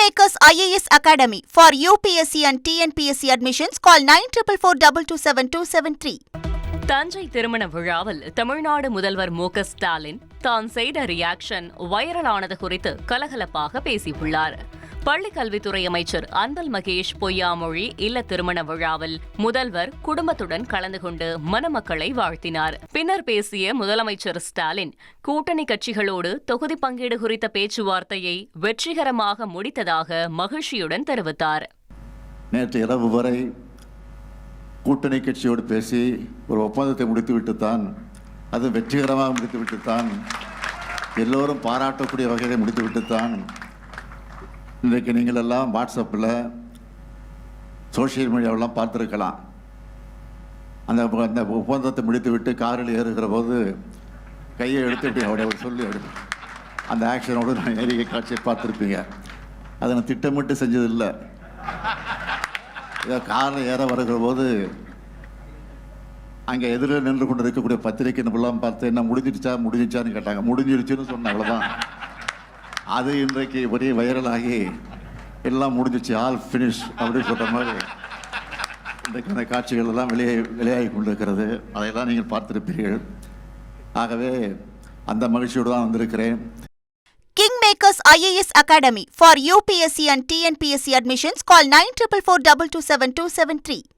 Kingmakers IAS Academy for UPSC and TNPSC admissions. Call 9442272273. Thanjai திருமண விழாவில் தமிழ்நாடு முதல்வர் மு.க. ஸ்டாலின் தான் செய்த ரியாக்ஷன் வைரலானது குறித்து கலகலப்பாக பேசியுள்ளார். பள்ளிக்கல்வித்துறை அமைச்சர் அன்பில் மகேஷ் பொய்யாமொழி இல்ல திருமண விழாவில் முதல்வர் குடும்பத்துடன் கலந்து கொண்டு மணமக்களை வாழ்த்தினார். பின்னர் பேசிய முதலமைச்சர் ஸ்டாலின் கூட்டணி கட்சிகளோடு தொகுதி பங்கீடு குறித்த பேச்சுவார்த்தையை வெற்றிகரமாக முடித்ததாக மகிழ்ச்சியுடன் தெரிவித்தார். நேற்று இரவு வரை கூட்டணி கட்சியோடு பேசி ஒரு ஒப்பந்தத்தை முடித்துவிட்டுத்தான், அது வெற்றிகரமாக முடித்துவிட்டுத்தான், எல்லோரும் பாராட்டக்கூடிய வகையை முடித்துவிட்டுத்தான் இன்றைக்கு நீங்கள் எல்லாம் வாட்ஸ்அப்பில் சோஷியல் மீடியாவெல்லாம் பார்த்துருக்கலாம். அந்த ஒப்பந்தத்தை முடித்துவிட்டு காரில் ஏறுகிற போது கையை எடுத்துட்டு அவருடைய சொல்லி அந்த ஆக்ஷனோடு நான் ஏறிய காட்சியை பார்த்துருப்பீங்க. அதை நான் திட்டமிட்டு செஞ்சதில்லை. காரில் ஏற வருகிற போது அங்கே எதிரில் நின்று கொண்டு இருக்கக்கூடிய பத்திரிக்கை நம்பலாம் பார்த்து என்ன முடிஞ்சிச்சான்னு கேட்டாங்க. முடிஞ்சிருச்சுன்னு சொன்னேன், அவ்வளோதான். அது இன்றைக்கு ஒரே வைரலாகி எல்லாம் முடிஞ்சிச்சு, ஆல் ஃபினிஷ் அப்படின்னு சொல்கிற மாதிரி இன்றைக்கு அந்த காட்சிகள் எல்லாம் வெளியாகி கொண்டிருக்கிறது. அதையெல்லாம் நீங்கள் பார்த்திருப்பீர்கள். ஆகவே அந்த மகிழ்ச்சியோடு தான் வந்திருக்கிறேன். Kingmakers IAS Academy for UPSC and TNPSC admissions. Call 9442272273.